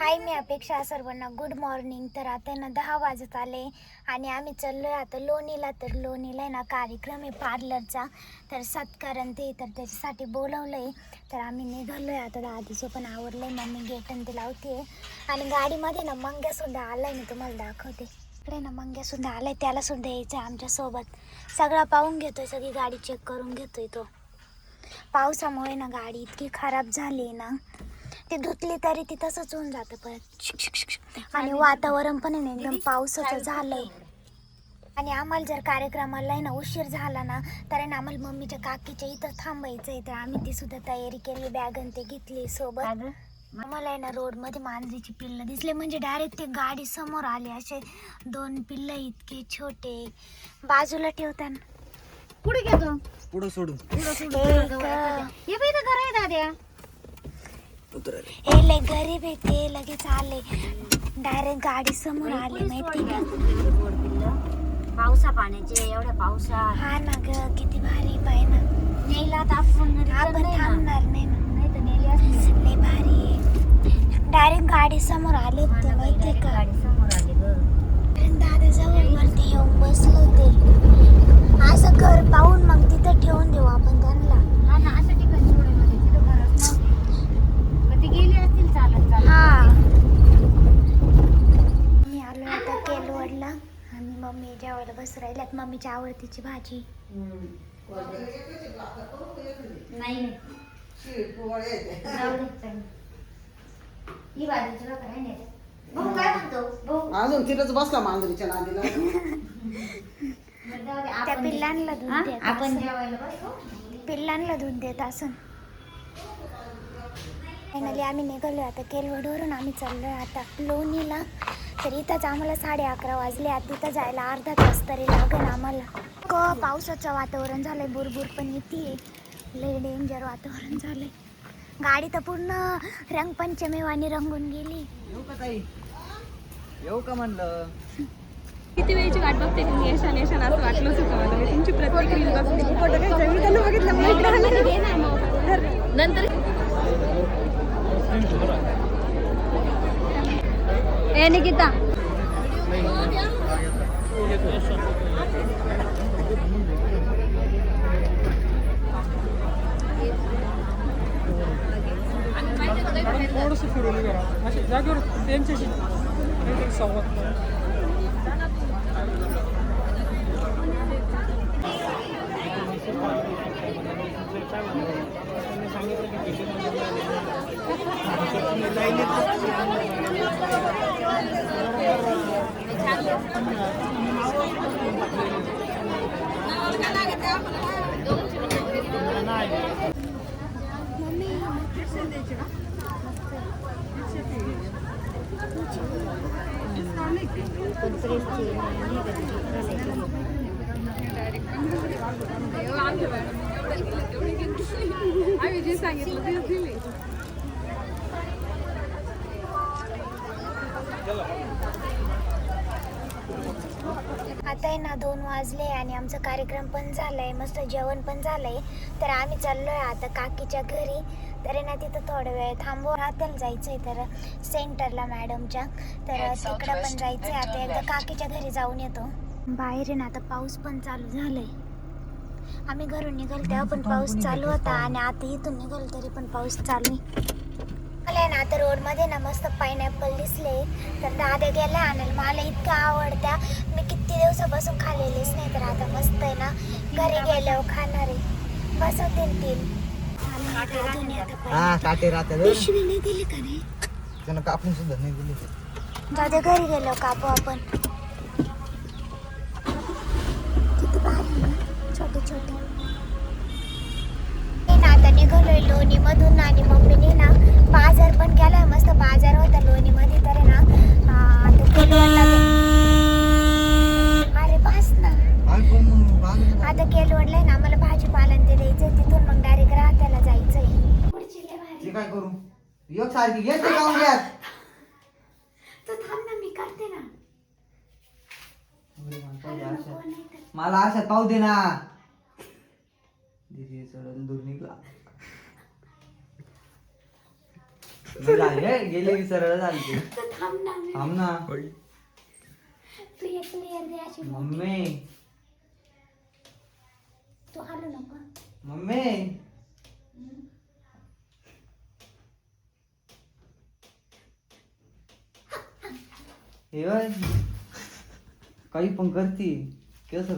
हाय, मी अपेक्षा. सर्वांना good morning. तर आता ना 10 वाजत आले आणि आम्ही चाललो आहे आता लोणीला. तर लोणीला आहे ना कार्यक्रम आहे पार्लरचा, तर सत्कारण ते, तर त्याच्यासाठी बोलवलं आहे. तर आम्ही निघालो आहे आता. दादीचं पण आवरलं आहे, मम्मी गेटन ते लावते आणि गाडीमध्ये ना मंग्यासुद्धा आला आहे. मी तुम्हाला दाखवते. इकडे ना मंग्यासुद्धा आला आहे, त्यालासुद्धा यायचं आहे आमच्यासोबत. सगळं पाहून घेतोय, सगळी गाडी चेक करून घेतोय तो. पावसामुळे ना गाडी इतकी खराब झाली ना, ती धुतली तरी ती तसंच होऊन जातं परत. आणि वातावरण पण आहे ना एकदम पावसाचं झालंय. आणि आम्हाला जर कार्यक्रमाला आहे ना उशीर झाला ना, तर आहे ना आम्हाला मम्मीच्या काकीच्या इथं थांबायचं आहे. तर आम्ही ती सुद्धा तयारी केली, बॅग आणि ते घेतली सोबत. मला आहे ना रोडमध्ये मांजरीची पिल्लं दिसले, म्हणजे डायरेक्ट ते गाडी समोर आले. असे 2 पिल्लं इतके छोटे बाजूला ठेवताना. पुढे घेतो, पुढे सोडून हे बाई घर आहे दाद्या. हे लय गरीब आहे, ते लगेच आले, डायरेक्ट गाडी समोर आले. माहिती का पावसा पाण्याचे एवढ्या पावसात. हा ना ग, किती भारी पाय ना. नेला आपण थांबणार नाही ना, नाही तर नेली असते. लय भारी आहे. डायरेक्ट गाडी समोर आले ते, माहिती का. गाडी समोर आली ग. दादा जवळ वरती येऊन बसलो ते. असं घर पाहून मग तिथं ठेवून देऊ आपण त्यांना. हा ना, असं ठिकाणी सोडून होते तिथं घरच नव्हती. ती गेली असतील चालत चालत. हा, मी आलो आता केलवडला आणि मम्मी जेवायला बस राहिल्यात. मम्मीची आवडतीची भाजी. नाही जाऊ दे, ही भाजीची लोक आहे नाही. भाऊ काय म्हणतो भाऊ? अजून तिथंच बसला मांजरीच्या नादीला. त्या पिल्लांना दूध देत आपण असं. जेवायला बसतो. पिल्लांना दूध देत असं. फायनली आम्ही निघालो आता केलवडवरून. आम्ही चाललो आहे आता लोणीला. तर इथंच आम्हाला 11:30 वाजले. आता तिथं जायला अर्धा तास तरी लागेल आम्हाला. पावसाचं वातावरण झालंय, बुरबुर पण येते. लय डेंजर वातावरण झालंय. गाडी तर पूर्ण रंगपंचमीवाणी रंगून गेली. येऊ का ताई? येऊ का म्हणलं? किती वेळची वाट बघते तुम्ही यशान यशान असं वाटलंच होतं मला. मी तुमची प्रत्येक रील बघते. मी त्यांना बघितलं नंतर ए निकिता थोडंसं फिरवलं करा अशा जागेवर त्यांच्याशी काहीतरी संवाद करा. आम्ही जे सांगितलं तेच दिले. आता आहे ना 2 वाजले आणि आमचा कार्यक्रम पण झालाय, मस्त जेवण पण झालंय. तर आम्ही चाललोय आता काकीच्या घरी. तर आहे ना तिथं थोडा वेळ थांबू. रात्याला जायचंय तर सेंटरला मॅडमच्या. तर तिकडं पण जायचंय. आता एकदा काकीच्या घरी जाऊन येतो. बाहेर आहे ना आता पाऊस पण चालू झालाय. आम्ही घरून निघाल तेव्हा पण पाऊस चालू होता आणि आता इथून निघाल तरी पण पाऊस चालू आहे. मला ना आता रोडमध्ये ना मस्त पायनॅपल दिसले. तर दादा गेला आणायला. मला इतकं आवडत्या, मी किती दिवसापासून खाल्लेलीच नाही. तर आता मस्त आहे ना, घरी गेल्यावर खाणार आहे. बसवतील ती. हा काटे राहतात. पिशवी नाही दिली का नाही? त्यांना कापून सुद्धा नाही दिली. जाऊ दे, घरी गेलो कापू आपण. किती भारी ना, छोटे छोटे. आता निघालोय लोणी मधून आणि मम्मीने ना बाजार पण केलाय. मस्त बाजार होता लोणी मध्ये. तर आहे ना आता केलवडला अरे बस ना. आता केलवडलाय ना, आम्हाला भाजीपाला ते द्यायचं. तिथून मग डायरेक्ट राहत्याला जायचंय. काय करू? एक सारखी घेत जाऊन घ्या. तू थांब ना, मी करते ना. मला अशात पाहू दे ना. दीदी चढून दूर निघला. नाही झाले गेले की सरळ झाले तू थांब ना थांब ना तू एक लेअर दे अशी मम्मी तू हलू नको मम्मी हे बघ, काही पण करती कसं